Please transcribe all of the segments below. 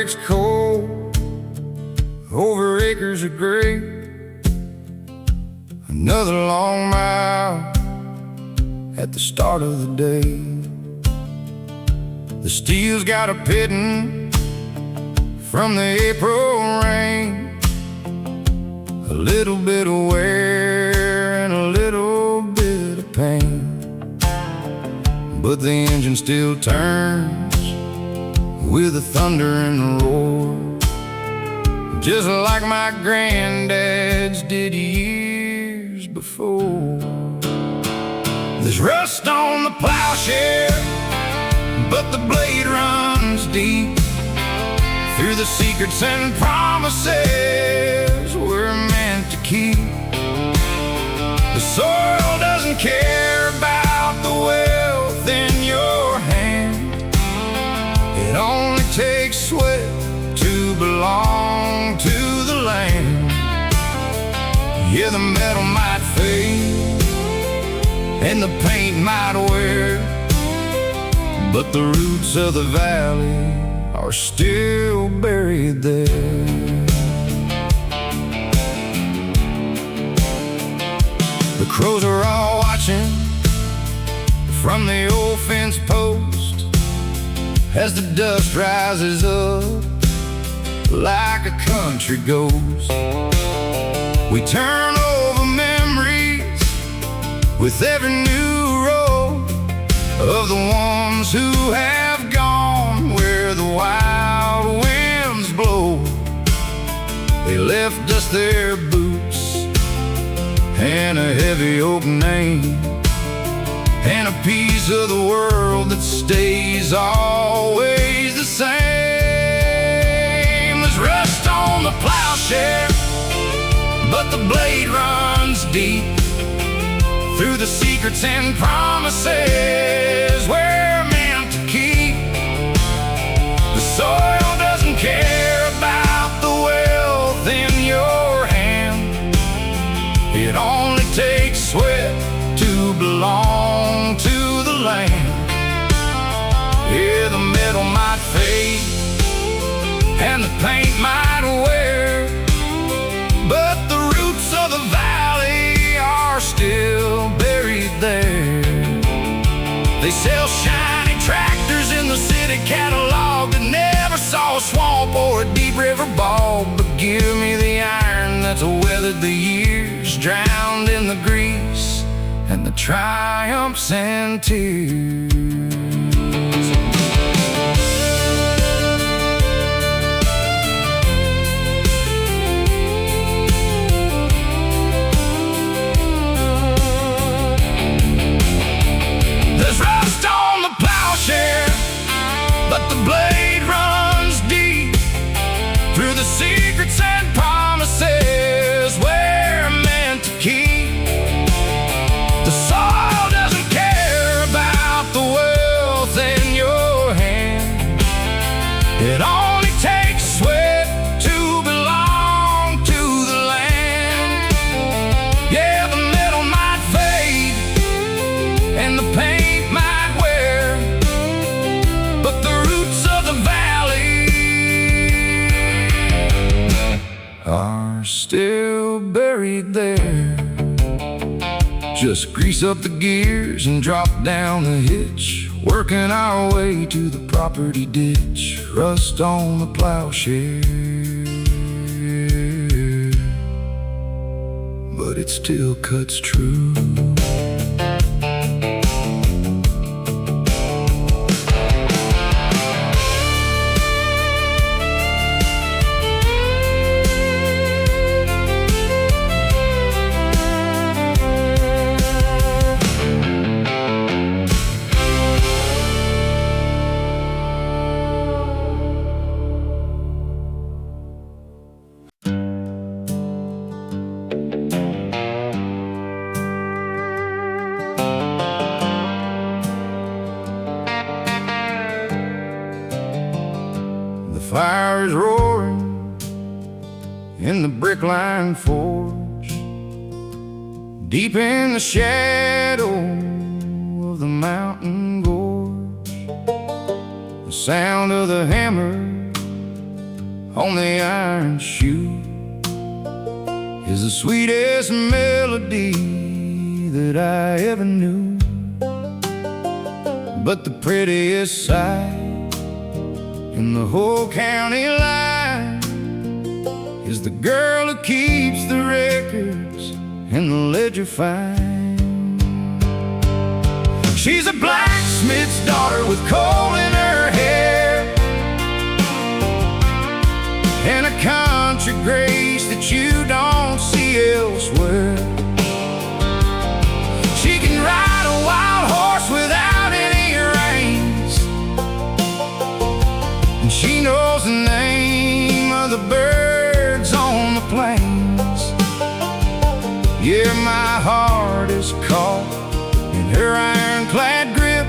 breaks cold over acres of grape. Another long mile at the start of the day. The steel's got a pitting from the April rain, a little bit of wear and a little bit of pain, but the engine still turns with the thunder and the roar, just like my granddad's did years before. There's rust on the plowshare, but the blade runs deep through the secrets and promises we're meant to keep. The soil doesn't care about the wealth in your hand. It only takes sweat to belong to the land. Yeah, the metal might fade and the paint might wear, but the roots of the valley are still buried there. The crows are all watching from the old fence post as the dust rises up like a country ghost. We turn over memories with every new row of the ones who have gone where the wild winds blow. They left us their boots and a heavy oak name, and a piece of the world that stays always the same. There's rust on the plowshare, but the blade runs deep through the secrets and promises we're meant to keep. The soil doesn't care about the wealth in your hand. It only takes sweat to belong to the land. Yeah, the metal might fade and the paint might wear, but the roots of the valley are still buried there. They sell shiny tractors in the city catalog that never saw a swamp or a deep river bog. But give me the iron that's weathered the years, drowned in the grease and the triumphs and tears. But the blade runs deep through the secrets and promises we're meant to keep. The soil doesn't care about the wealth in your hand. It only takes sweat to belong to the land. Yeah, the metal might fade and the paint might wear, but the roots of the valley are still buried there. Just grease up the gears and drop down the hitch, working our way to the property ditch. Rust on the plowshare, but it still cuts true. Fire is roaring in the brick-lined forge, deep in the shadow of the mountain gorge. The sound of the hammer on the iron shoe is the sweetest melody that I ever knew. But the prettiest sight in the whole county line is the girl who keeps the records and the ledger fine. She's a blacksmith's daughter with coal in her hair and a country grace that you don't see elsewhere. She can ride a wild horse without any reins, and she knows the name of the birds on the plains. Yeah, my heart is caught in her ironclad grip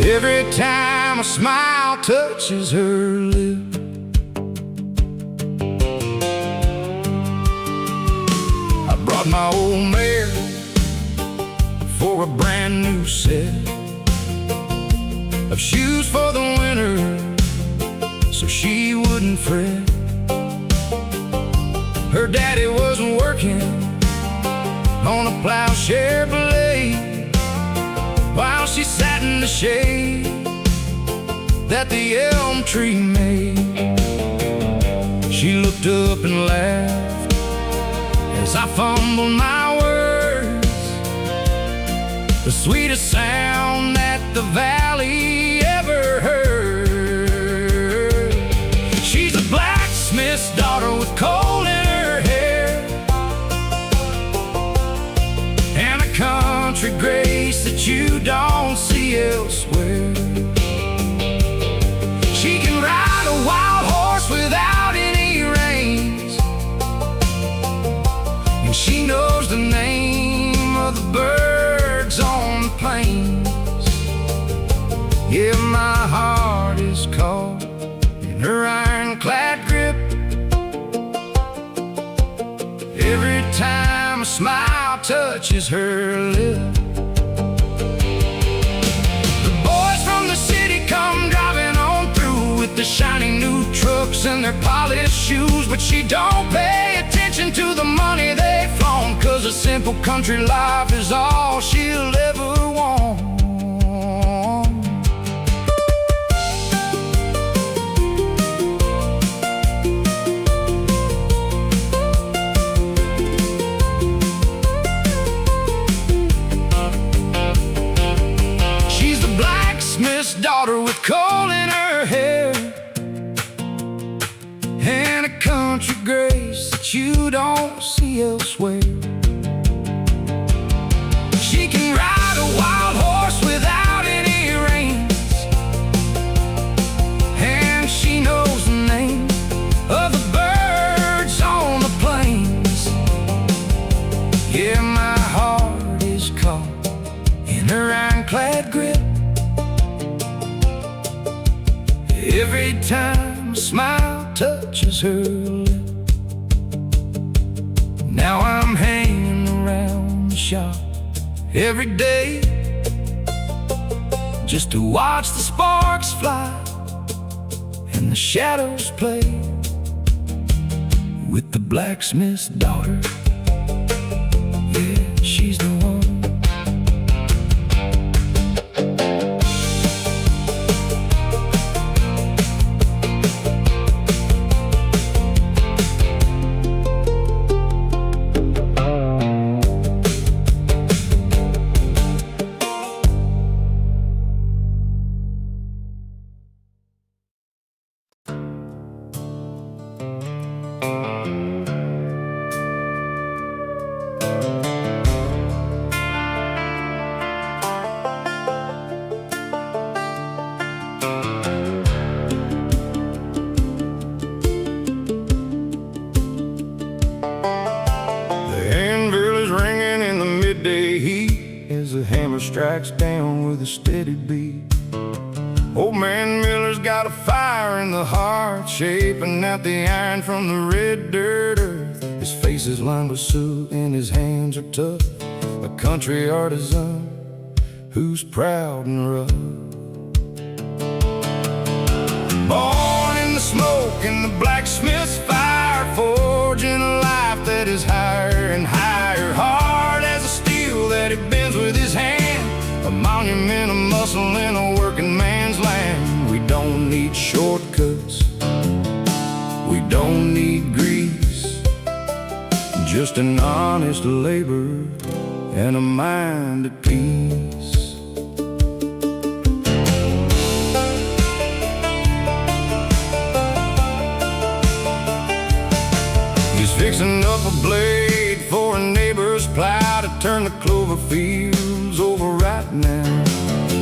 every time a smile touches her lip. I brought my old mare for a brand new set of shoes for the winter so she wouldn't fret. Her daddy wasn't working on a plowshare blade while she sat in the shade that the elm tree made. She looked up and laughed as I fumbled my words, the sweetest sound that the valley ever heard. She's a blacksmith's daughter with coal in her hair and a country grace that you don't see elsewhere. She can ride a wild horse without any reins, and she knows the name of the birds on the plains. Yeah, my heart is caught in her ironclad grip every time a smile touches her lip. The boys from the city come driving on through with the shiny new trucks and their polished shoes, but she don't pay attention to the money they flaunt, 'cause a simple country life is all she'll ever want. Daughter with coal in her hair and a country grace that you don't see elsewhere. She can ride a wild horse without any reins, and she knows the name of the birds on the plains. Yeah, my heart is caught in her ironclad grip every time a smile touches her lip. Now I'm hanging around the shop every day just to watch the sparks fly and the shadows play with the blacksmith's daughter. Yeah, she's the one. Strikes down with a steady beat. Old man Miller's got a fire in the heart, shaping out the iron from the red dirt earth. His face is lined with soot and his hands are tough, a country artisan who's proud and rough. the smoke and the blacksmith's fire, forging a life that is higher and higher. Hard as a steel that he bends with his hand, a monument of muscle in a working man's land. We don't need shortcuts, we don't need grease, just an honest labor and a mind at peace. He's fixing up a blade for a neighbor's plow to turn the clover fields over right now.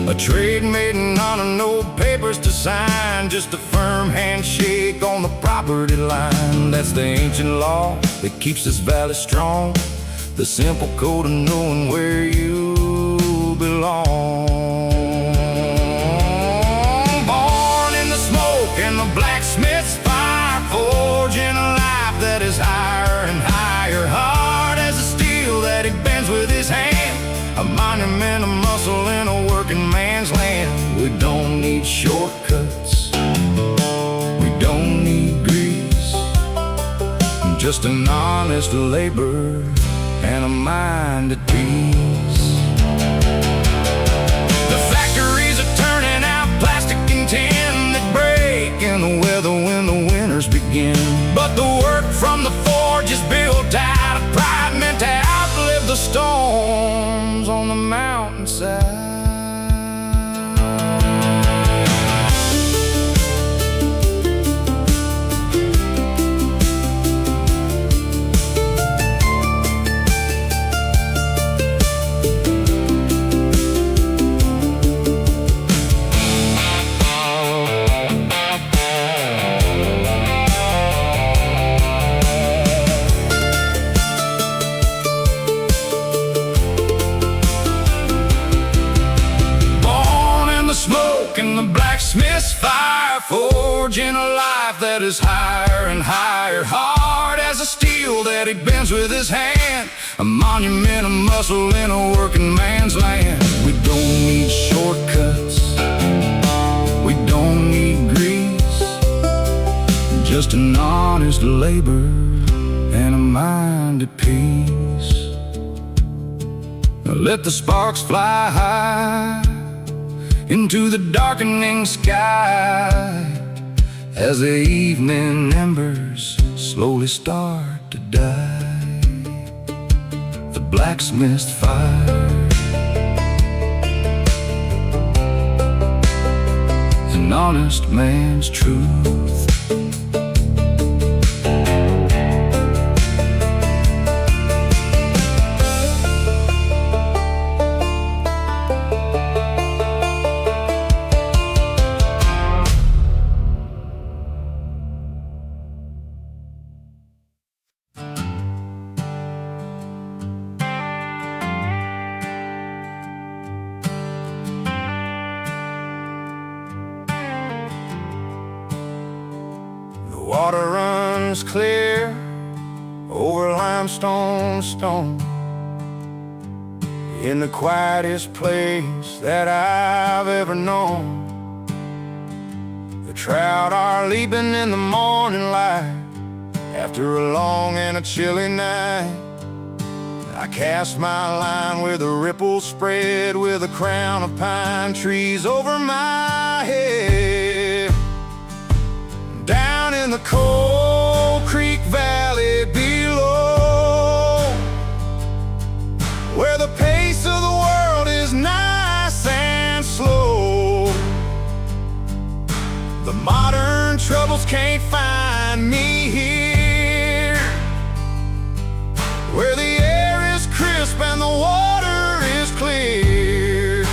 A trade maiden on her no papers to sign, just a firm handshake on the property line. That's the ancient law that keeps this valley strong, the simple code of knowing where you belong. Born in the smoke and the blacksmith's fire, forging a life that is higher and higher. Hard as a steel that he bends with his hand, a monument of muscle in a working man's land. We don't need shortcuts, we don't need grease, just an honest labor and a mind at peace. The factories are turning out plastic and tin that break in the weather when the winters begin. But the work from the forge is built out of pride, meant to outlive the storms on the mountainside. And the blacksmith's fire, forging a life that is higher and higher. Hard as a steel that he bends with his hand, a monument of muscle in a working man's land. We don't need shortcuts, we don't need grease, just an honest labor and a mind at peace. Now let the sparks fly high into the darkening sky as the evening embers slowly start to die. The blacksmith's fire is an honest man's truth. Water runs clear over limestone stone in the quietest place that I've ever known. The trout are leaping in the morning light after a long and a chilly night. I cast my line where the ripples spread with a crown of pine trees over my head. Down in the Cold Creek Valley below, where the pace of the world is nice and slow, the modern troubles can't find me here, where the air is crisp and the water is clear.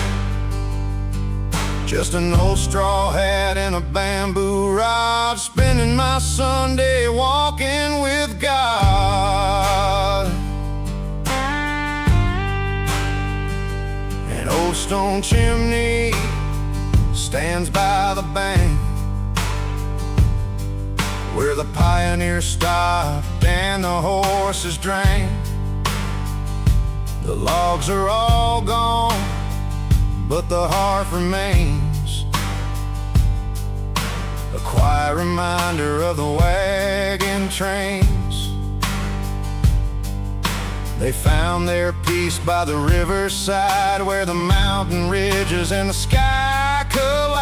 Just an old straw hat and a bamboo rod, spending my Sunday walking with God. An old stone chimney stands by the bank where the pioneers stopped and the horses drank. The logs are all gone, but the hearth remains. a quiet reminder of the wagon trains. They found their peace by the riverside, where the mountain ridges and the sky collide.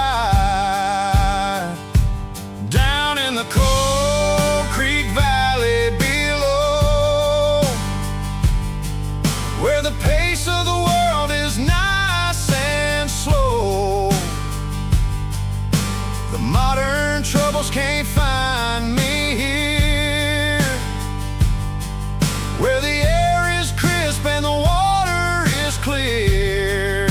Down in the Cold Creek Valley below, where the pace of the world is nice and slow, the modern troubles can't find me here, where the air is crisp and the water is clear.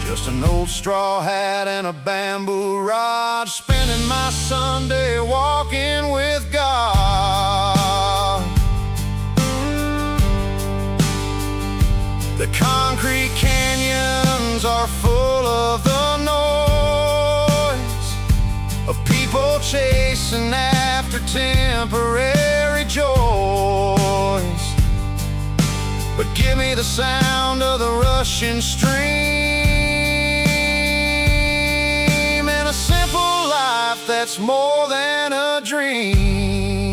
Just an old straw hat and a bamboo rod, spending my Sunday walking with God. The concrete canyons are full of the noise of people chasing after temporary joys. But give me the sound of the rushing stream, and a simple life that's more than a dream.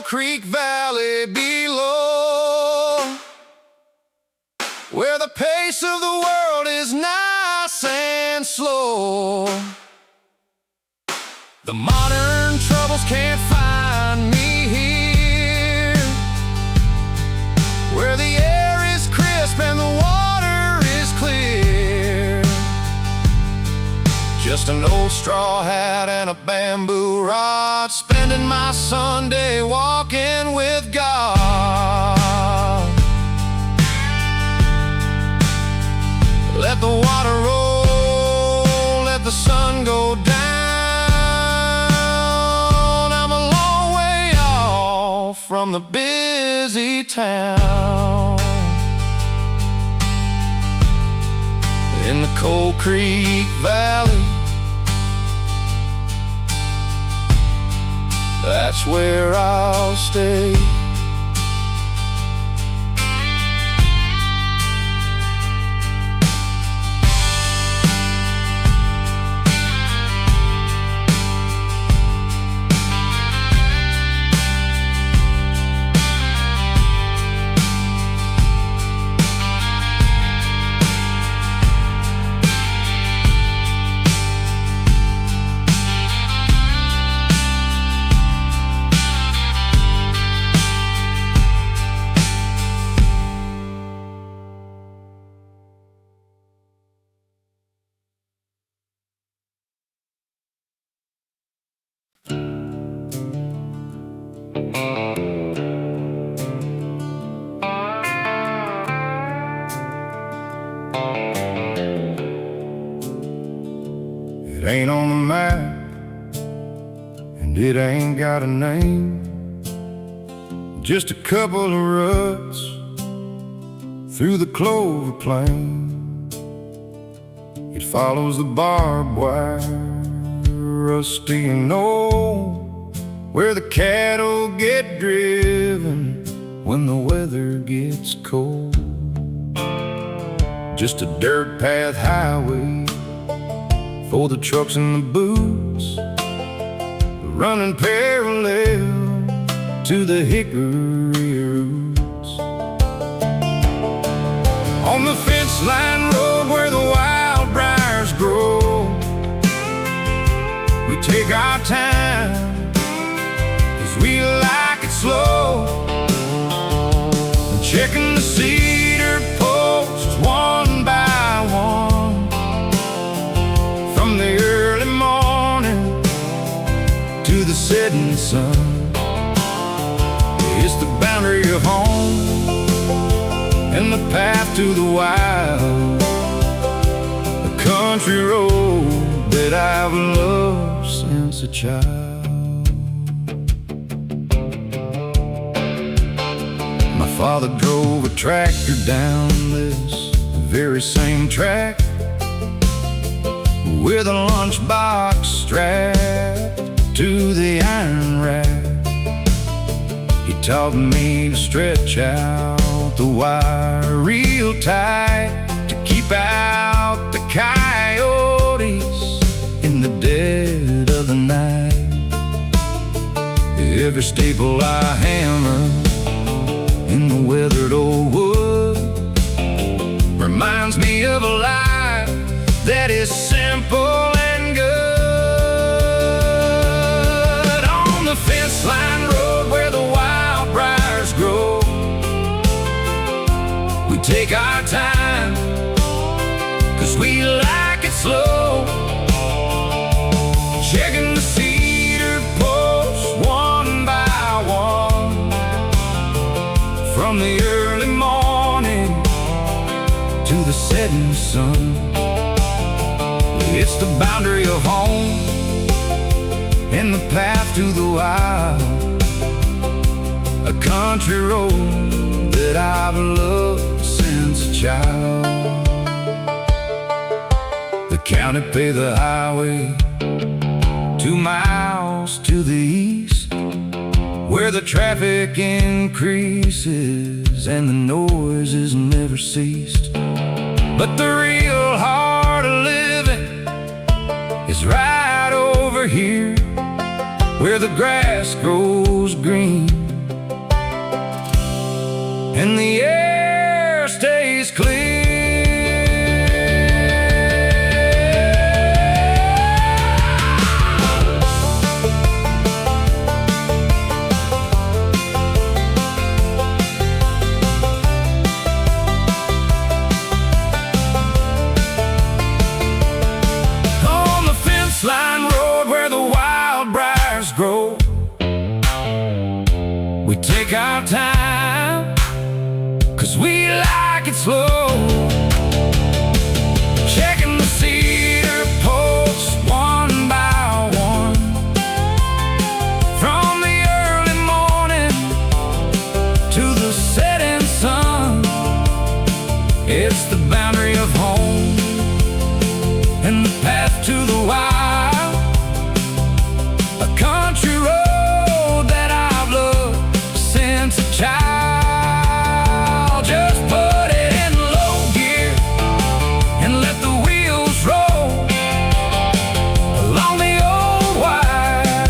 Creek Valley below, where the pace of the world is nice and slow, the modern troubles can't find me here, where the air is crisp and the water is clear. Just an old straw hat and a bamboo rod, spending my Sunday walking with God. Let the water roll, let the sun go down. I'm a long way off from the busy town. In the Cold Creek Valley, that's where I'll stay. It ain't on the map, and it ain't got a name, just a couple of ruts through the clover plain. It follows the barbed wire, rusty and old, where the cattle get driven when the weather gets cold. Just a dirt path highway for the trucks and the boots, running parallel to the hickory roots. On the fence line road where the wild briars grow, we take our time, 'cause we like it slow, checking the cedar posts one by one, from the early morning to the setting sun. It's the boundary of home and the path to the wild, the country road that I've loved since a child. My father drove a tractor down this very same track with a lunchbox strapped to the iron rack. He taught me to stretch out the wire real tight to keep out the coyotes in the dead of the night. Every staple I hammer in the weathered old wood reminds me of a life that is simple and good. On the fence line road where the wild briars grow, we take our time, 'cause we like it slow. Checking the cedar posts one by one, from the early morning to the setting sun. It's the boundary of home and the path to the wild, a country road that I've loved since a child. The county paved the highway 2 miles to the east, where the traffic increases and the noises never ceased. But the real heart of living is right over here, where the grass grows green and the air stays clear. Line road where the wild briars grow, we take our time, 'cause we like it slow. Checking the cedar posts one by one, from the early morning to the setting sun. It's the boundary of home and the path to the wild, country road that I've loved since a child. Just put it in low gear and let the wheels roll along the old wire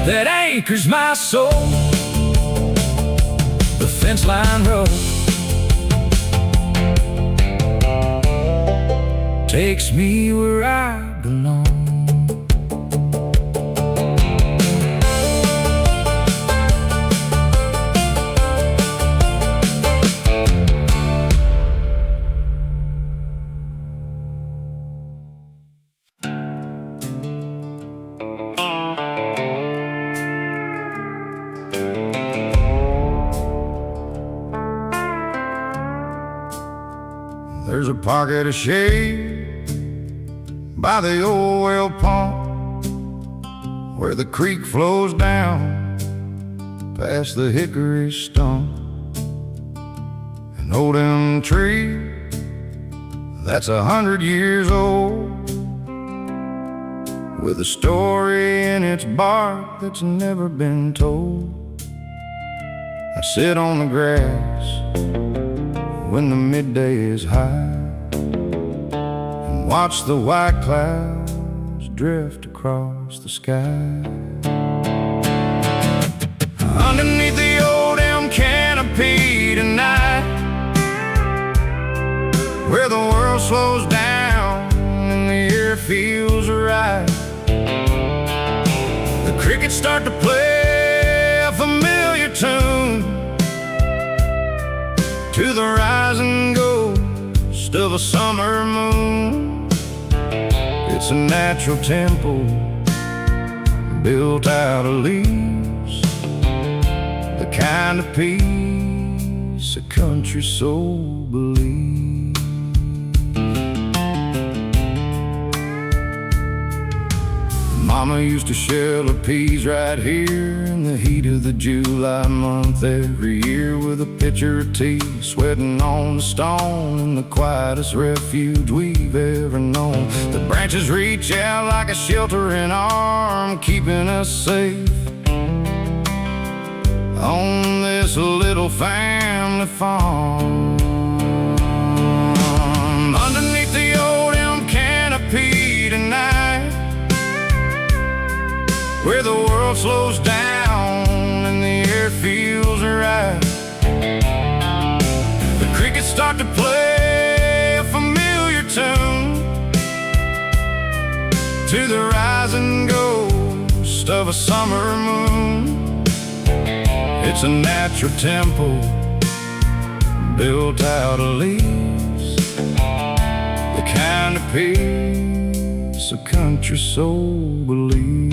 that anchors my soul. The fence line road takes me where I belong. There's a pocket of shade by the old well pump, where the creek flows down past the hickory stump. An old elm tree that's 100 years old, with a story in its bark that's never been told. I sit on the grass when the midday is high and watch the white clouds drift across the sky. Underneath the old elm canopy tonight, where the world slows down and the air feels right, the crickets start to play a familiar tune to the rising ghost of a summer moon. It's a natural temple built out of leaves, the kind of peace a country soul believes. Mama used to shell her peas right here in the heat of the July month every year, with a pitcher of tea, sweating on the stone in the quietest refuge we've ever known. The branches reach out like a sheltering arm, keeping us safe on this little family farm. Underneath the old elm canopy tonight, where the world slows down and the air feels right, the crickets start to play a familiar tune to the rising ghost of a summer moon. It's a natural temple built out of leaves, the kind of peace a country soul believes.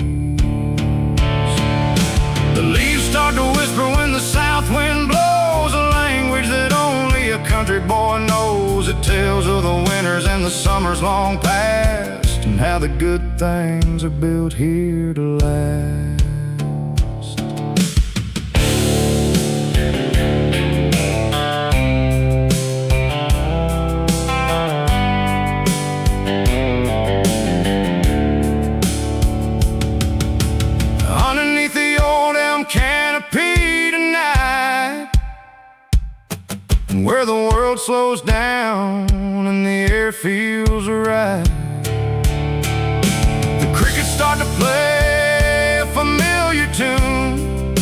The leaves start to whisper when the south wind blows, a language that only a country boy knows. It tells of the winters and the summers long past, and how the good things are built here to last. Where the world slows down and the air feels right, the crickets start to play a familiar tune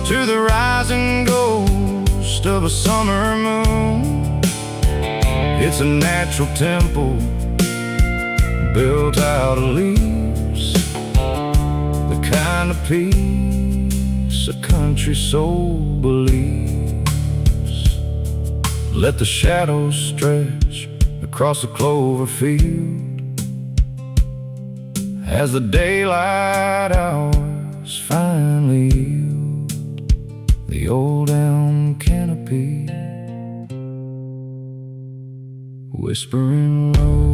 to the rising ghost of a summer moon. It's a natural temple built out of leaves, the kind of peace a country soul believes. Let the shadows stretch across the clover field as the daylight hours finally yield the old elm canopy, whispering low.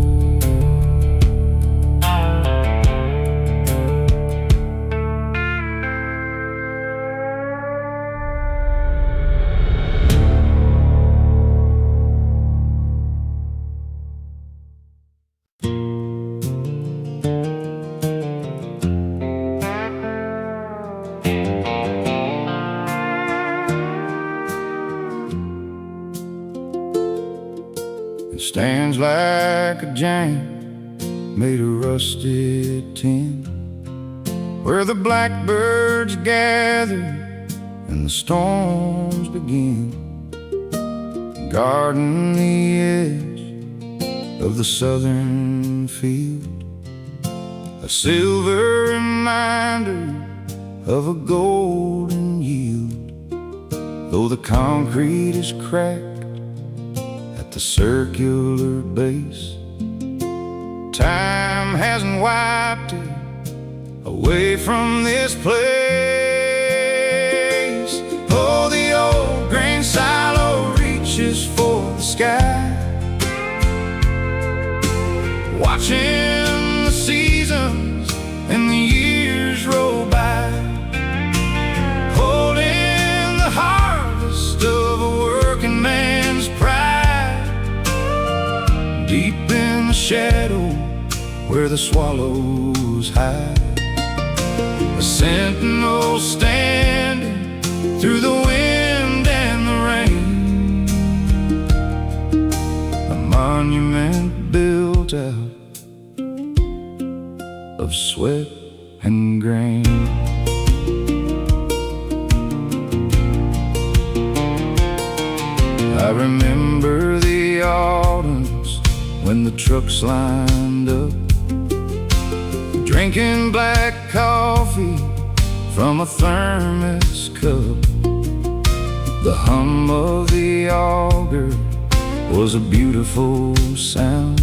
It stands like a giant made of rusted tin, where the blackbirds gather and the storms begin, guarding the edge of the southern field, a silver reminder of a golden yield. Though the concrete is cracked the circular base, time hasn't wiped it away from this place. Oh, the old grain silo reaches for the sky, watching the seasons and the years roll by, holding the harvest of a working man's pride. Deep in the shadow where the swallows hide, a sentinel standing through the wind and the rain, a monument built out of sweat and grain. I remember the autumns when the trucks lined up, drinking black coffee from a thermos cup. The hum of the auger was a beautiful sound,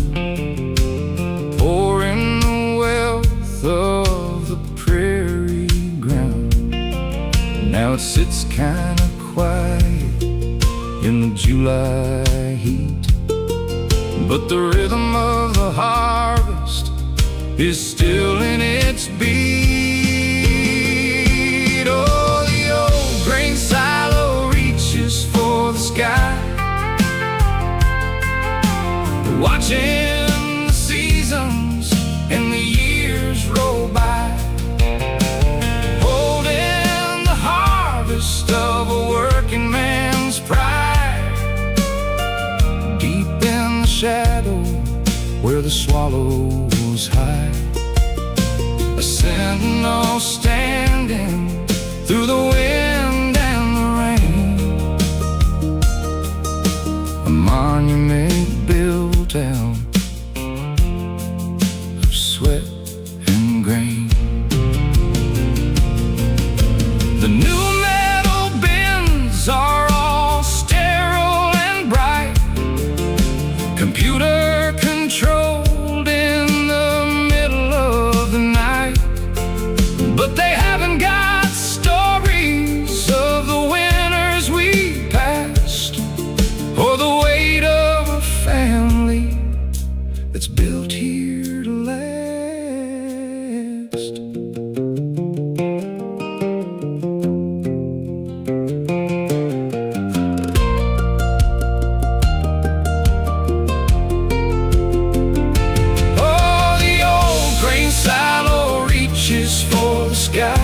pouring the wealth of the prairie ground. Now it sits kinda quiet in the July heat, but the rhythm of the harvest is still in its beat. Oh, the old grain silo reaches for the sky, watching the seasons and the years roll by, holding the harvest of a working man's pride, deep in the shadow where the swallows hide. A sentinel standing through the wind and the rain, a monument built out of sweat and grain. The new metal bins are all sterile and bright, computer controlled in the middle of the night. But they haven't got stories of the winters we passed, or the weight of a family that's built here to last. Oh, the old grain silo reaches for the sky,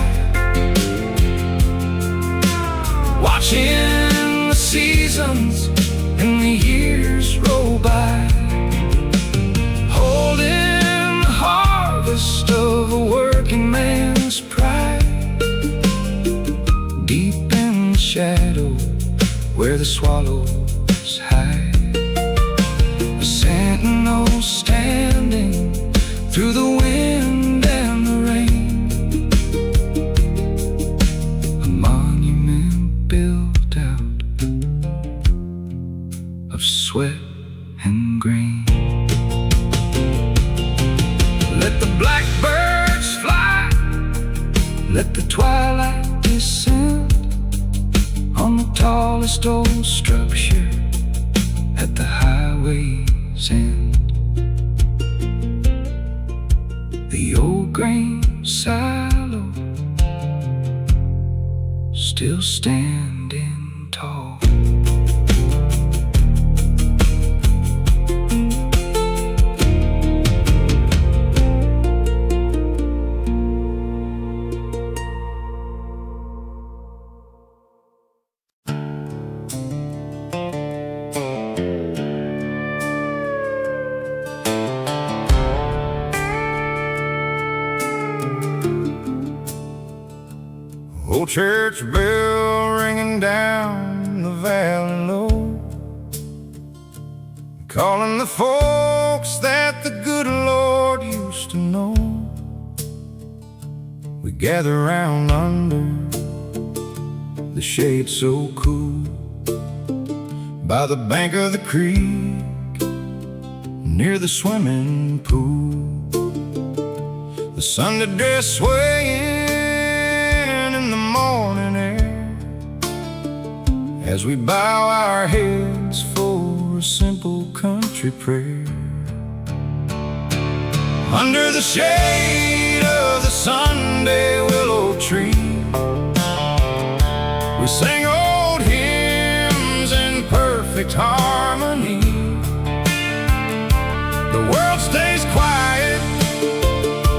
watching the seasons and the years roll by, holding the harvest of a working man's pride, deep in the shadow where the swallows hide. A sentinel standing through the wind and the rain, a monument built out of sweat and grain. Let the blackbirds fly, let the twilight descend on the tallest old structure at the highway's end. The old grain silo still standing tall. Old church bell ringing down the valley low, calling the folks that the good Lord used to know. We gather round under the shade so cool, by the bank of the creek, near the swimming pool. The Sunday dress swaying in the morning air, as we bow our heads for a simple country prayer. Under the shade of the Sunday willow tree, we sing old hymns in perfect harmony. The world stays quiet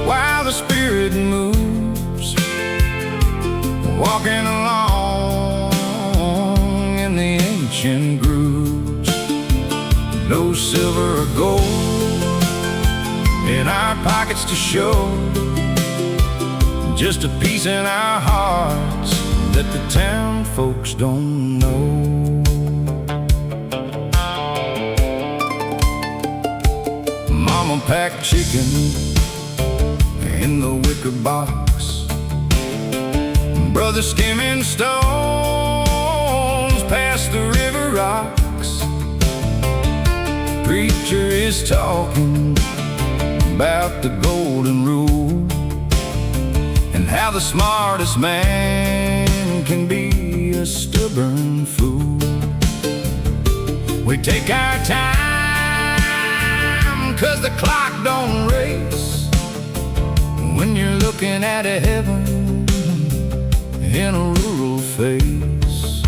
while the Spirit moves, walking along in the ancient grooves. No silver or gold in our pockets to show, just a peace in our hearts that the town folks don't know. Mama packed chicken in the wicker box, brother skimming stones past the river rocks. Preacher is talking about the golden rule, and how the smartest man can be a stubborn fool. We take our time, 'cause the clock don't race, when you're looking at a heaven in a rural face.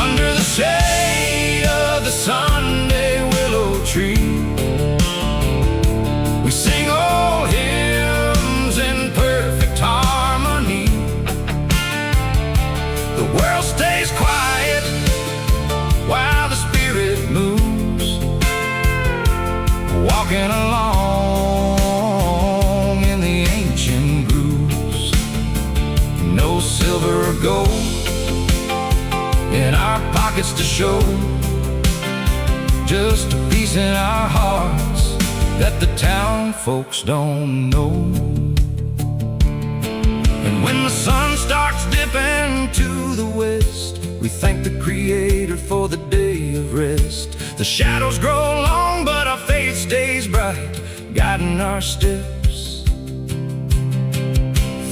Under the shade of the Sunday willow tree, we sing old hymns in perfect harmony. The world stays quiet while the spirit moves, walking along in the ancient grooves. No silver or gold in our pockets to show, just a peace in our hearts that the town folks don't know. And when the sun starts dipping to the west, we thank the Creator for the day of rest. The shadows grow long, but our faith stays bright, guiding our steps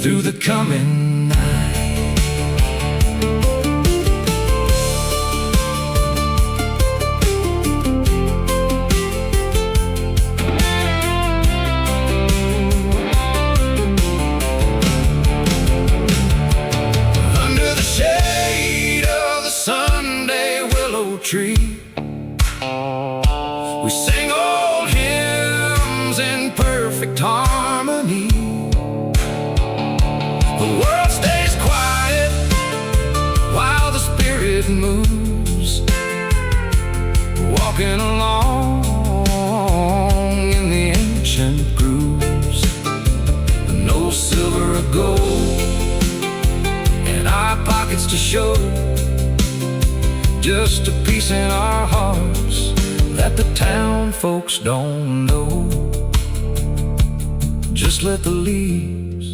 through the coming night. Tree, we sing old hymns in perfect harmony. The world stays quiet while the spirit moves, walking along in the ancient grooves. No silver or gold in our pockets to show, just a peace in our hearts that the town folks don't know. Just let the leaves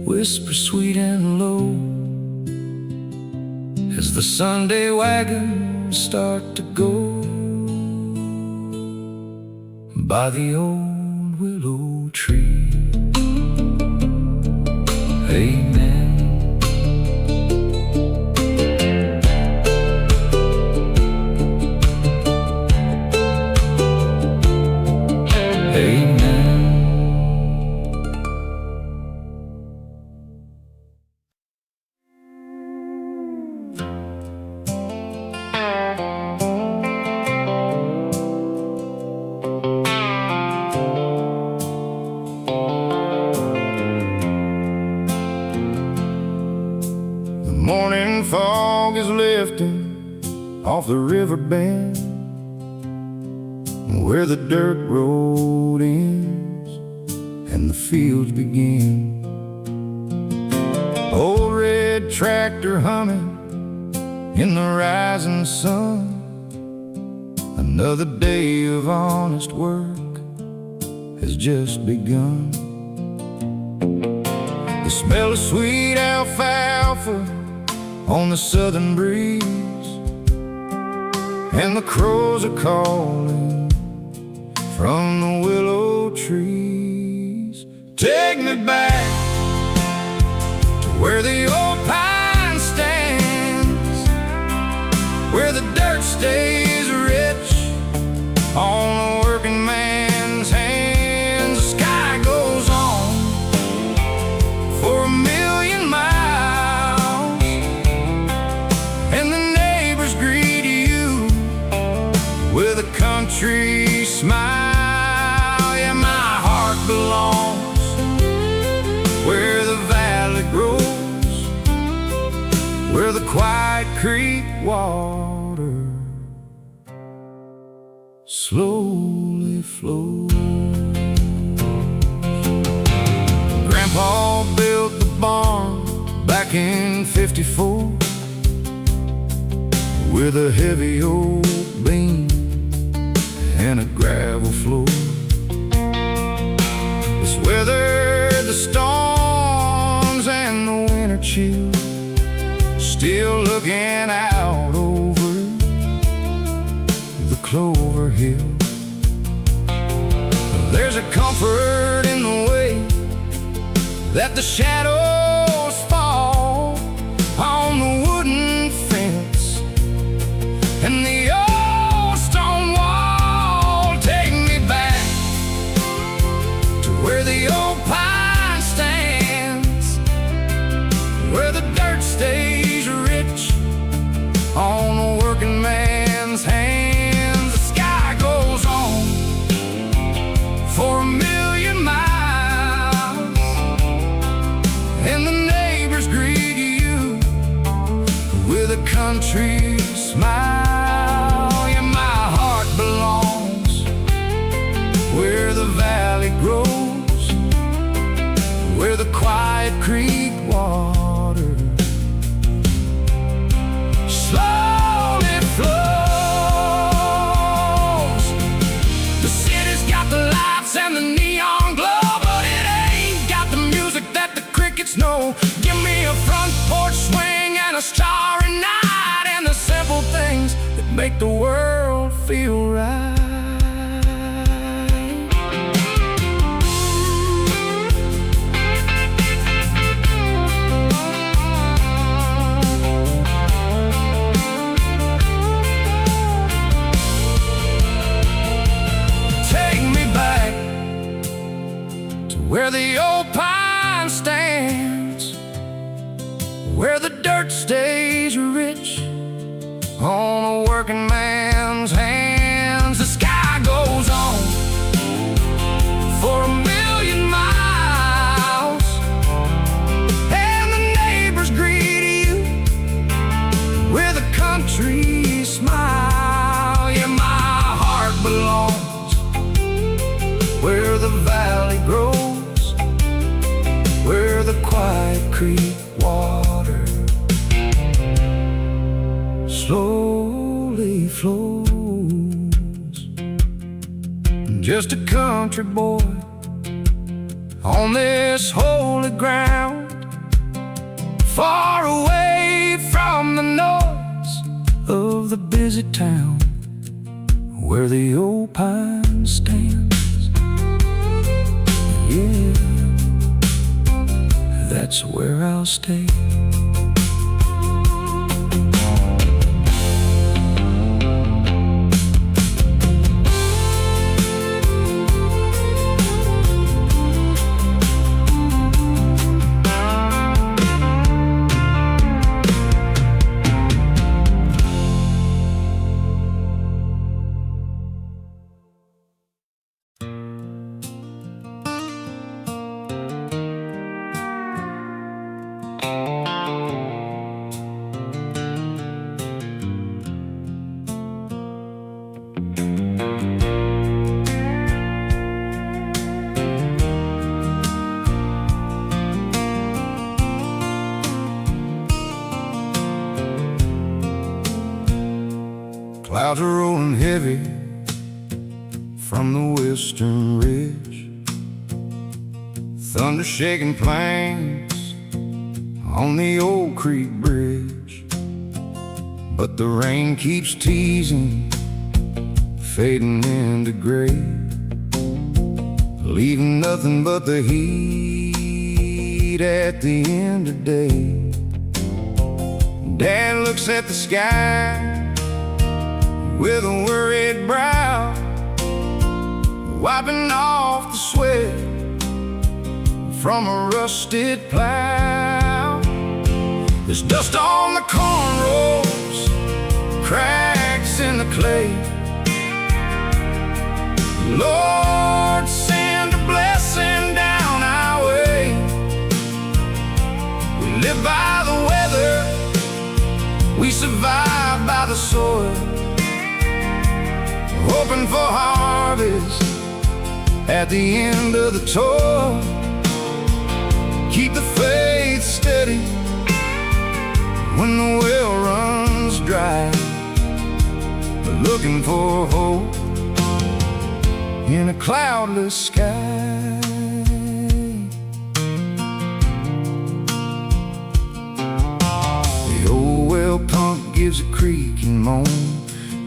whisper sweet and low as the Sunday wagons start to go by the old willow tree. Amen. Morning fog is lifting off the river bend, where the dirt road ends and the fields begin. Old red tractor humming in the rising sun. Another day of honest work has just begun. The smell of sweet alfalfa on the southern breeze, and the crows are calling from the willow trees. Take me back to where the old pine stands, where the dirt stays rich on a working man's hands. The sky goes on for 1,000,000 miles, and the neighbors greet you with a country smile. Yeah, my heart belongs where the valley grows, where the quiet creek water slowly flows. Grandpa built the barn back in '54 with a heavy old beam and a gravel floor. It's weathered the storms and the winter chill, still looking out over the clover hill. There's a comfort in the way that the shadows fall on the wooden fence and the old stone wall. Take me back to where the the quiet creek water slowly flows. The city's got the lights and the neon glow, but it ain't got the music that the crickets know. Give me a front porch swing and a starry night, and the simple things that make the world feel right. Where the old pine stands, where the dirt stays rich on a working man's hands. The sky goes on for 1,000,000 miles, and the neighbors greet you with a country smile. Yeah, my heart belongs where the valley grows, where the quiet creek water slowly flows. Just a country boy on this holy ground, far away from the noise of the busy town, where the old pine stands. Yeah, that's where I'll stay. Clouds are rolling heavy from the western ridge, thunder shaking plains on the old creek bridge. But the rain keeps teasing, fading into gray, leaving nothing but the heat at the end of the day. Dad looks at the sky with a worried brow, wiping off the sweat from a rusted plow. There's dust on the corn rows, cracks in the clay. Lord, send a blessing down our way. We live by the weather, we survive by the soil, hoping for harvest at the end of the toil. Keep the faith steady when the well runs dry, looking for hope in a cloudless sky. The old well pump gives a creaking moan,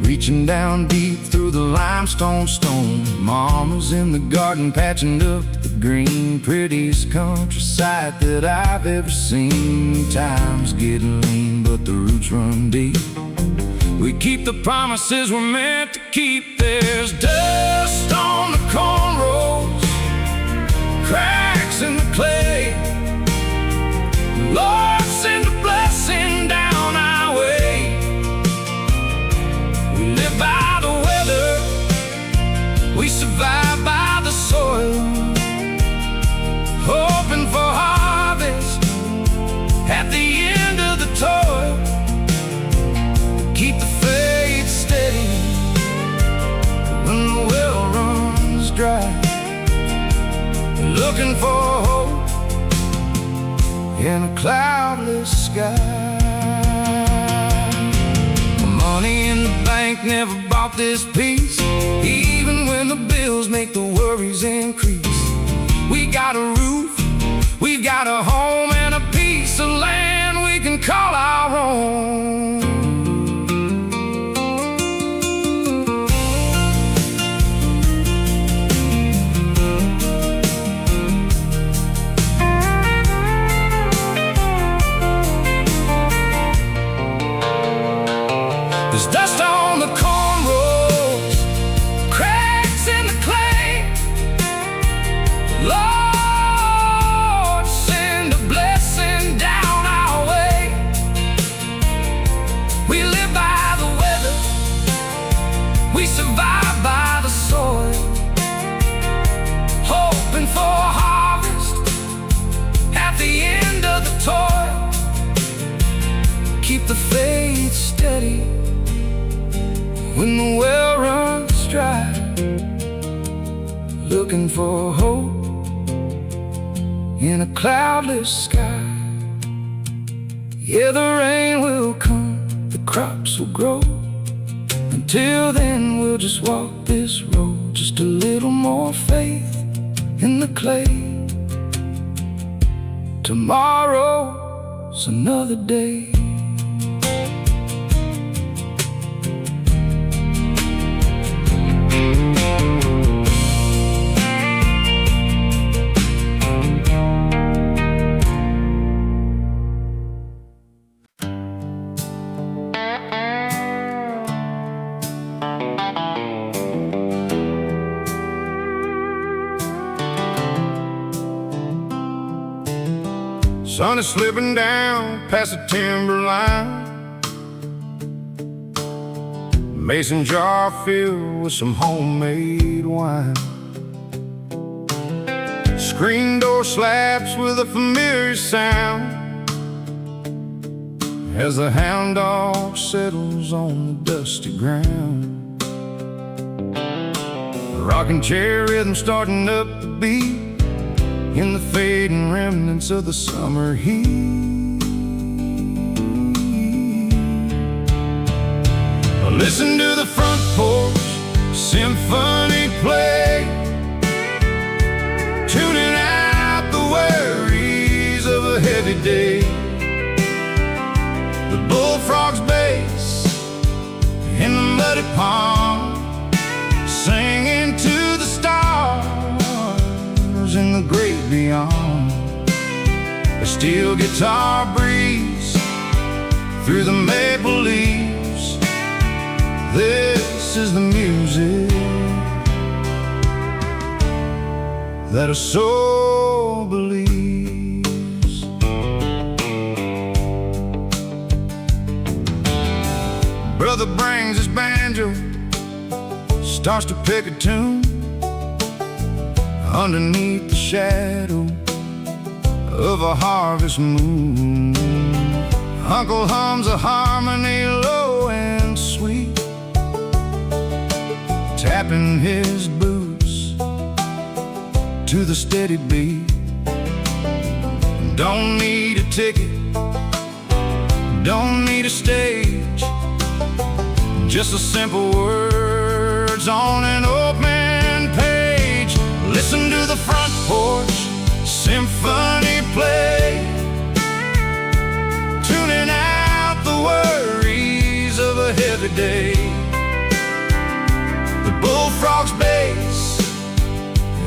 reaching down deep through the limestone stone. Mama's in the garden patching up the green, prettiest countryside that I've ever seen. Time's getting lean, but the roots run deep. We keep the promises we're meant to keep. There's dust on the corn rows, cracks in the clay. Lord, send a blessing down our way. We live by the weather, we survive by the soil, hoping for harvest at the end of the toil. Keep the faith steady when the well runs dry, looking for hope in a cloudless sky. Money in the bank never bought this peace, even when the bills make the worries increase. We got a roof, we've got a home, and a piece of land we can call our own. There's dust on the cornrows, cracks in the clay. Lord, send a blessing down our way. We live by the weather, we survive by the soil, hoping for a harvest at the end of the toil. Keep the faith steady when the well runs dry, looking for hope in a cloudless sky. Yeah, the rain will come, the crops will grow. Until then, we'll just walk this road, just a little more faith in the clay. Tomorrow's another day. Sun is slipping down past the timberline, mason jar filled with some homemade wine. Screen door slaps with a familiar sound as the hound dog settles on the dusty ground. The rocking chair rhythm starting up the beat in the fading remnants of the summer heat. Listen to the front porch symphony play, tuning out the worries of a heavy day. The bullfrog's bass in the muddy pond, singing to the stars in the great beyond. A steel guitar breeze through the maple leaves. This is the music that a soul believes. Brother brings his banjo, starts to pick a tune underneath the shadow of a harvest moon. Uncle hums a harmony low and sweet, tapping his boots to the steady beat. Don't need a ticket, don't need a stage, just a simple words on an open page. Listen to the front porch symphony play, tuning out the worries of a heavy day. The bullfrog's bass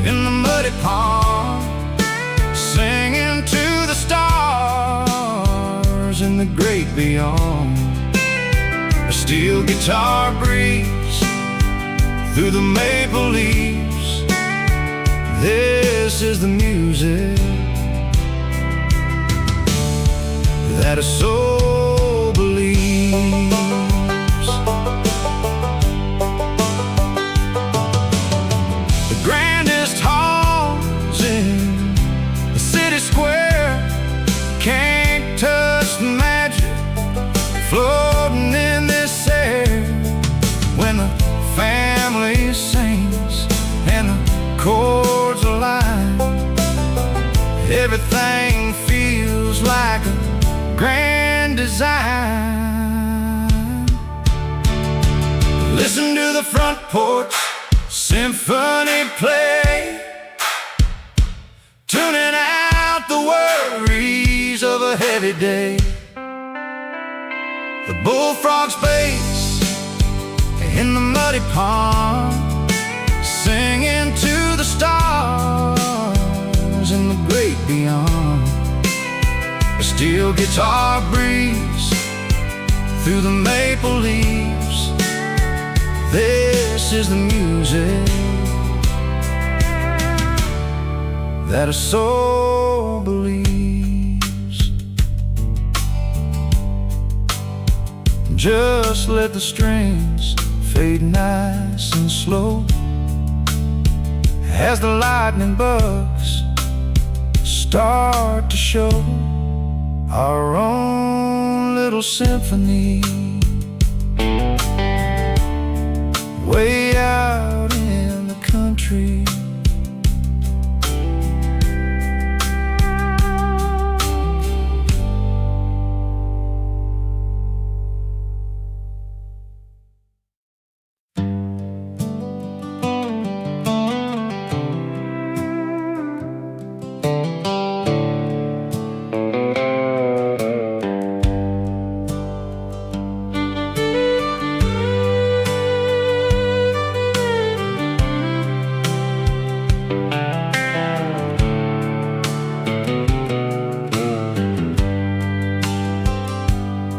in the muddy pond, singing to the stars in the great beyond. A steel guitar breeze through the maple leaves. This is the music that a soul believes. The grandest halls in the city square can't touch the magic floating in this air. When the family sings and the chords align, everything feels feels like a grand design. Listen to the front porch symphony play, tuning out the worries of a heavy day. The bullfrog's bass in the muddy pond, singing to the stars in the great beyond. A steel guitar breeze through the maple leaves. This is the music that a soul believes. Just let the strings fade nice and slow as the lightning bugs start to show our own little symphony way out in the country.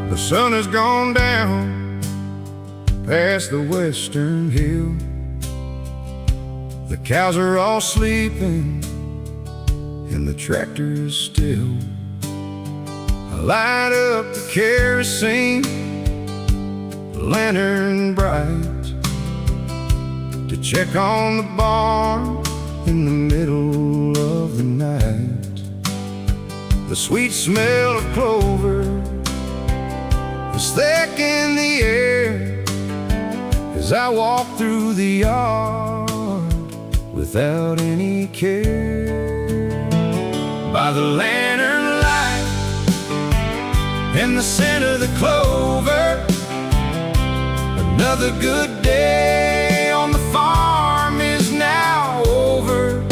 The sun has gone down past the western hill. The cows are all sleeping and the tractor is still. I light up the kerosene, the lantern bright, to check on the barn in the middle of the night. The sweet smell of clover is thick in the air as I walk through the yard without any care. By the lantern light and the scent of the clover, another good day on the farm is now over.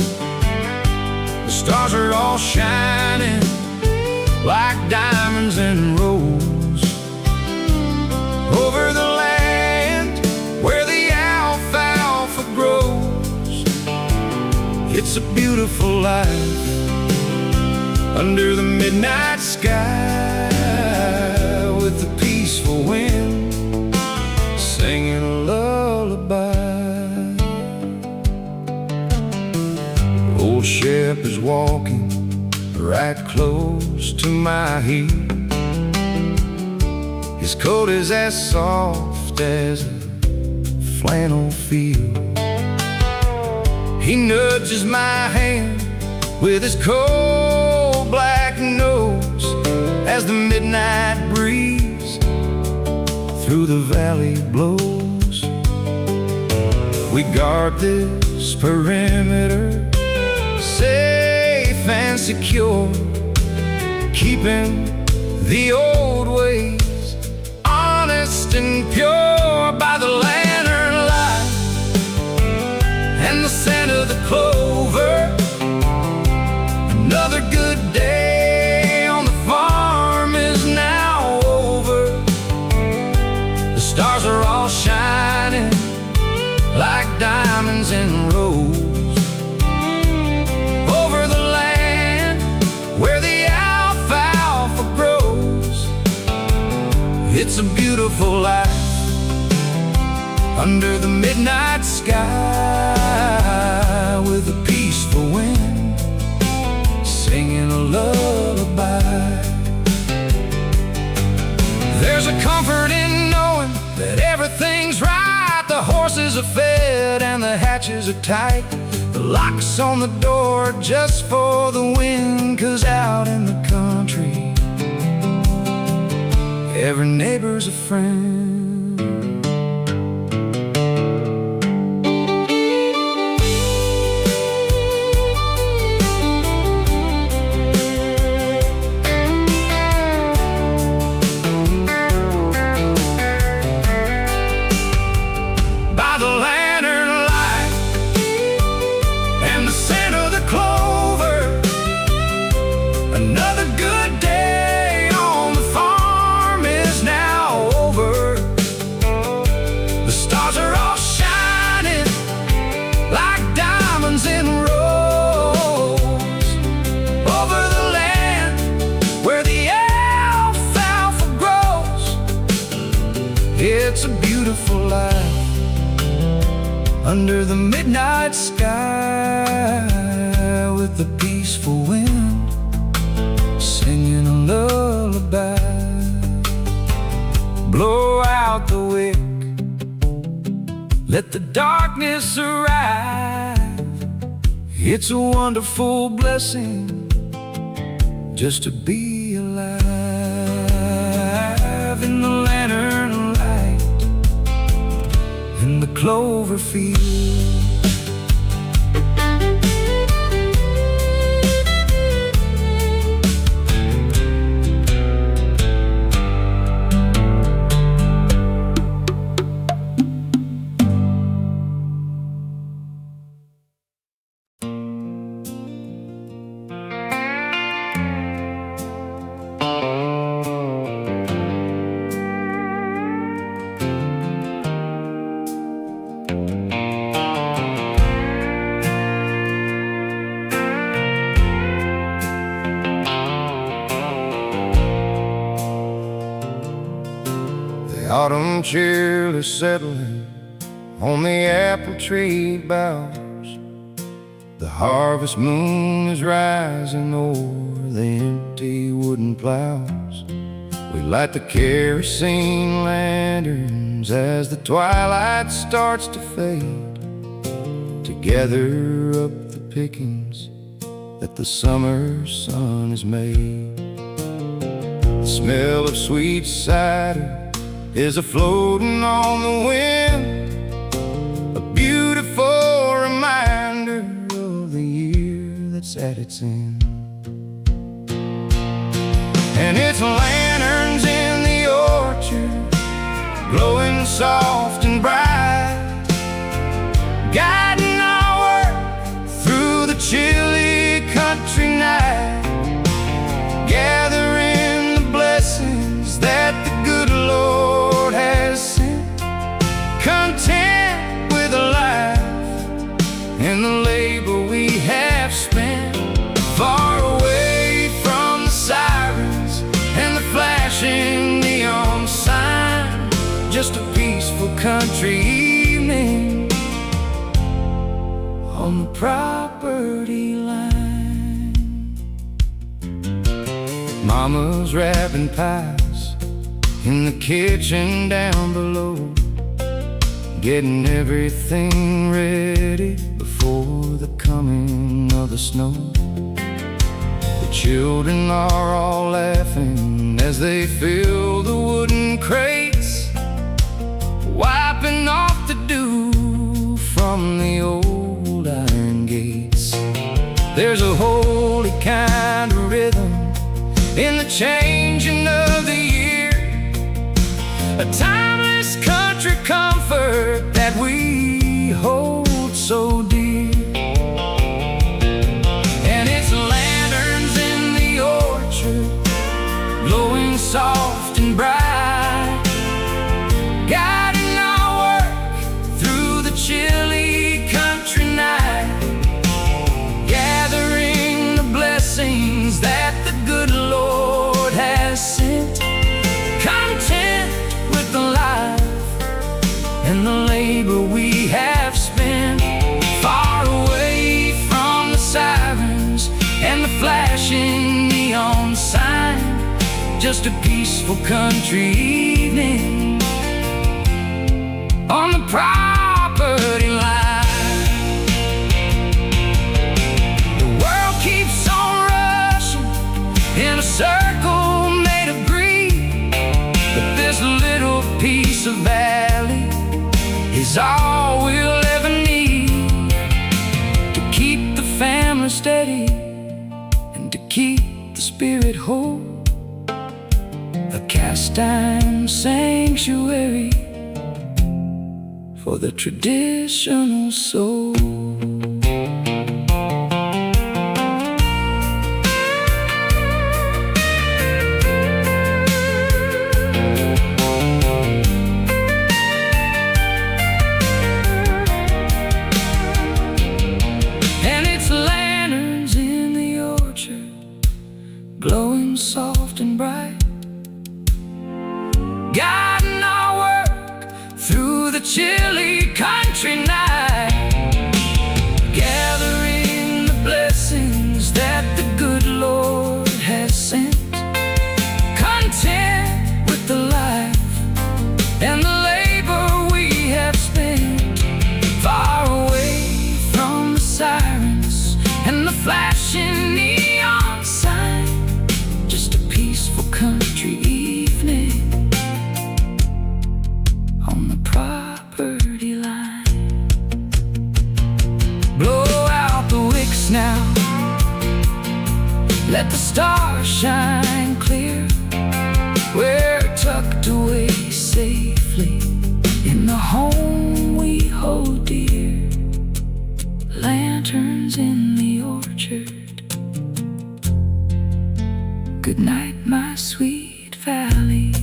The stars are all shining like diamonds in rows over the land where the alfalfa grows. It's a beautiful life under the midnight sky, with the peaceful wind singing a lullaby. Old Shep is walking right close to my heel. His coat is as soft as a flannel field. He nudges my hand with his cold black nose as the midnight breeze through the valley blows. We guard this perimeter safe and secure, keeping the old ways honest and pure. By the lantern light and the scent of the clover, another good day on the farm is now over. The stars are all shining like diamonds in rows over the land where the alfalfa grows. It's a beautiful life under the midnight sky, with a peaceful wind singing a lullaby. There's a comfort in knowing that everything's right. The horses are fed and the hatches are tight. The lock's on the door just for the wind, 'cause out in the country every neighbor's a friend. joyful life under the midnight sky, with the peaceful wind singing a lullaby. Blow out the wick, let the darkness arrive. It's a wonderful blessing just to be alive. In the lantern light, in the clover field, autumn chill is settling on the apple tree boughs. The harvest moon is rising over the empty wooden plows. We light the kerosene lanterns as the twilight starts to fade, to gather up the pickings that the summer sun has made. The smell of sweet cider is a-floating on the wind, a beautiful reminder of the year that's at its end. And it's lanterns in the orchard, glowing soft and bright, guiding our work through the chilly country night, gathering the blessings that the good Lord has sent, content with a life and the labor we have spent, far away from the sirens and the flashing neon sign. Just a peaceful country evening on the property line. Mama's wrapping pies in the kitchen down below, getting everything ready before the coming of the snow. The children are all laughing as they fill the wooden crates, wiping off the dew from the old iron gates. There's a holy kind of rhythm in the changing of the year, a timeless country comfort that we hold so dear. And it's lanterns in the orchard, glowing soft and bright, guiding our work through the chilly country night, gathering the blessings that the good Lord has sent, content with the life and the labor we have spent, far away from the sirens and the flashing neon sign. Just a peaceful country evening on the property line. The world keeps on rushing in a circle made of green, but this little piece of valley is all we'll ever need to keep the family steady and to keep the spirit whole. A cast iron sanctuary for the traditional soul. Glowing soft and bright, guiding our work through chilly country night, gathering the blessings that the good Lord has sent, content with the life and the labor we have spent, far away from the sirens and the flashing neon sign, just a peaceful country evening on the property line. Blow out the wicks now, let the stars shine clear. We're tucked away safely in the home we hold dear. Lanterns in the orchard, good night, my sweet valley.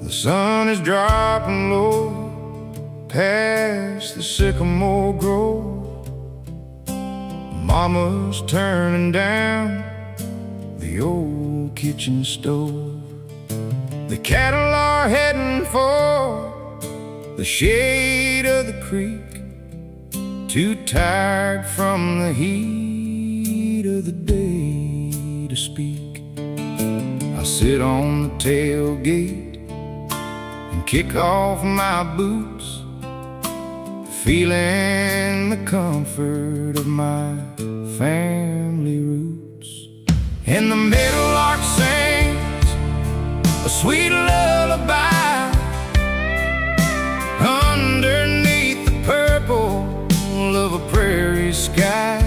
The sun is dropping low past the sycamore grove. Mama's turning down the old kitchen stove. The cattle are heading for the shade of the creek, too tired from the heat of the day to speak. I sit on the tailgate and kick off my boots, feeling the comfort of my family roots. And the meadowlark sings a sweet lullaby underneath the purple of a prairie sky.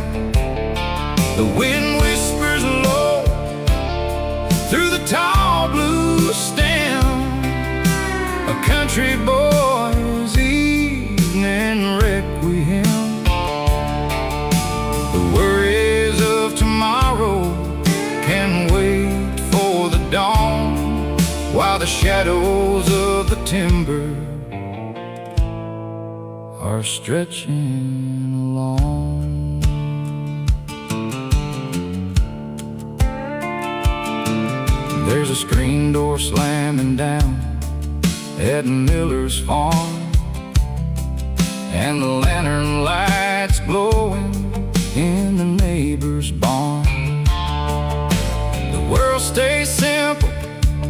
The wind whispers low through the tall blue stem, a country boy's evening requiem. The worries of tomorrow can wait for the dawn, while the shadows of the timber are stretching along. There's a screen door slamming down at Miller's farm, and the lantern lights glowing in the neighbor's barn. The world stays simple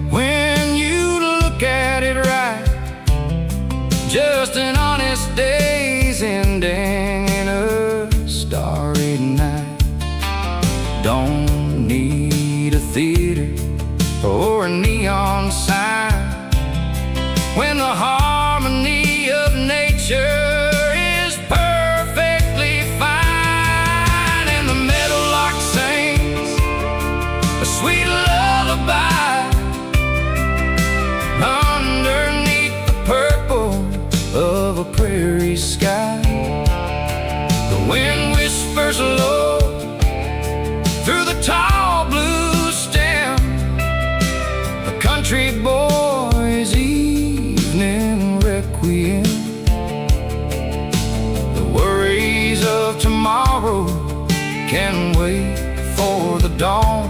when you look at it right, just an honest day's ending in a starry night. Don't need a theater or a neon sign when the harmony of nature is perfectly fine. And the meadowlark sings a sweet lullaby underneath the purple of a prairie sky. The wind whispers low through the tall blue stem, a country boy's evening requiem. The worries of tomorrow can wait for the dawn,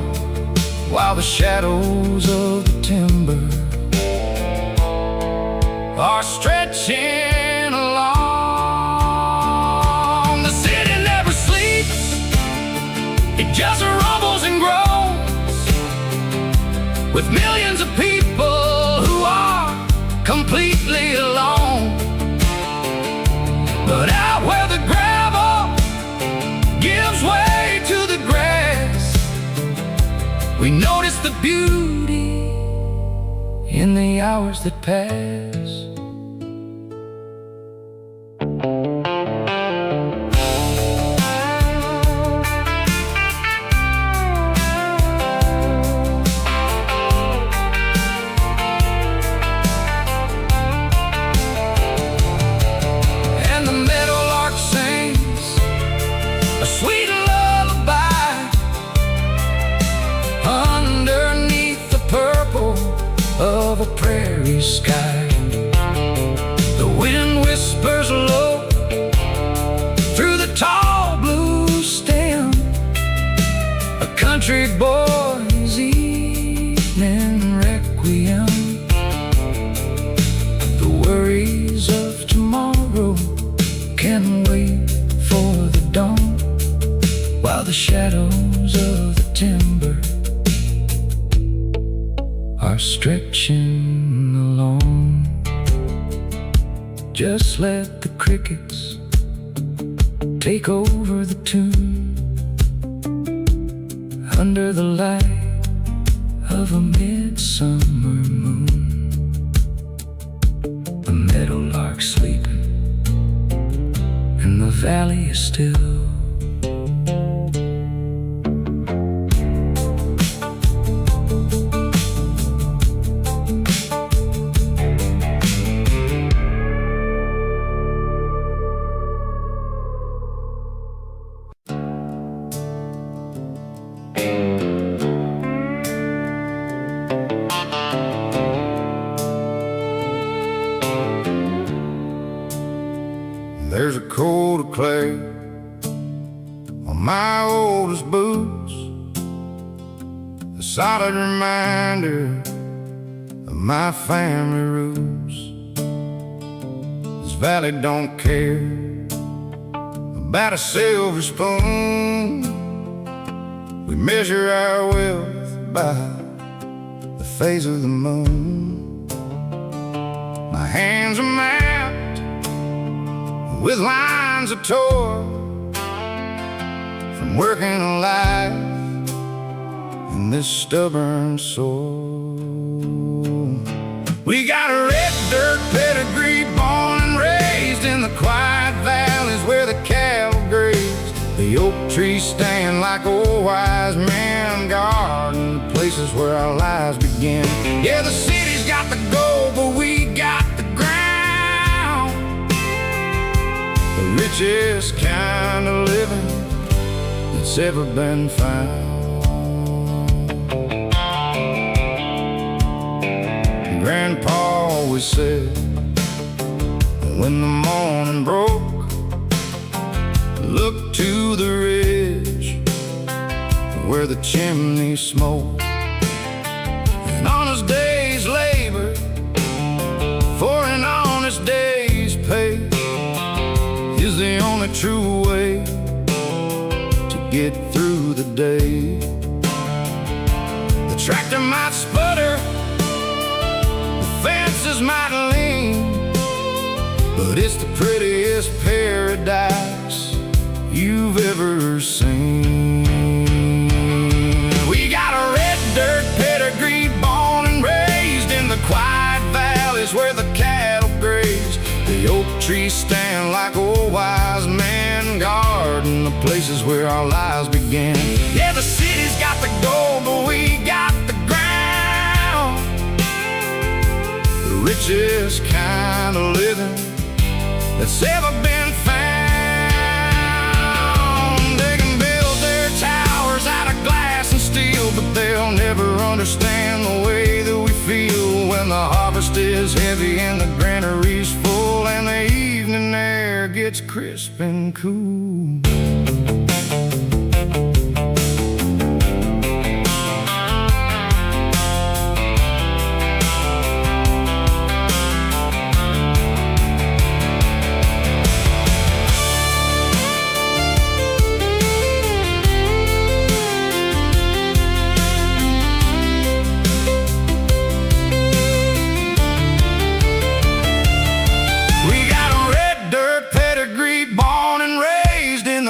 while the shadows of the timber are stretching along. The city never sleeps, it just rumbles and groans, with millions of people who are completely alone. But out where the gravel gives way to the grass, we notice the beauty in the hours that pass. And the meadowlark sings a sweet lullaby sky. The wind whispers low through the tall blue stem, a country boy's evening requiem. The worries of tomorrow can wait for the dawn, while the shadows of the timber are stretching along. Just let the crickets take over the tune, under the light of a midsummer moon. A meadowlark sleeping, and the valley is still. There's a coat of clay on my oldest boots, a solid reminder of my family roots. This valley don't care about a silver spoon. We measure our wealth by the phase of the moon. My hands are mapped with lines of toil from working a life in this stubborn soil. We got a red dirt pedigree, born and raised in the quiet valleys where the cattle graze. The oak trees stand like old wise men, guarding the places where our lives begin. Yeah, the city's got the gold, but we got the ground, the richest kind of living that's ever been found. Grandpa always said, when the morning broke, look to the ridge where the chimney smoked. An honest day's labor for an honest day's pay is the only true way to get through the day. The tractor might sputter, the fences might lean, but it's the prettiest paradise you've ever seen. We got a red dirt pedigree, born and raised in the quiet valleys where the cattle graze. The oak trees stand like old wise men, guarding the places where our lives began. Yeah, the city's got the gold, but we got the ground, the richest kind of living that's ever been found. They can build their towers out of glass and steel, but they'll never understand the way that we feel when the harvest is heavy and the granary's full and the evening air gets crisp and cool.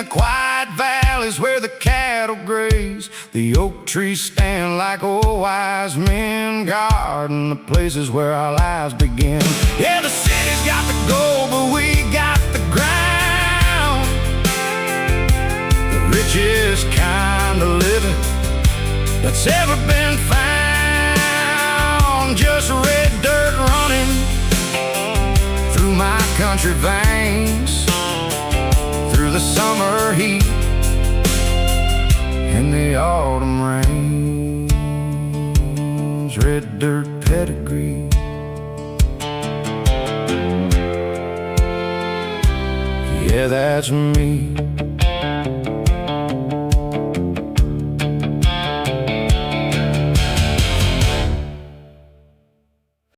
Quiet valleys where the cattle graze. The oak trees stand like old wise men, guarding the places where our lives begin. Yeah, the city's got the gold, but we got the ground, the richest kind of living that's ever been found. Just red dirt running through my country veins, through the summer heat and the autumn rains. Red dirt pedigree, Yeah, that's me.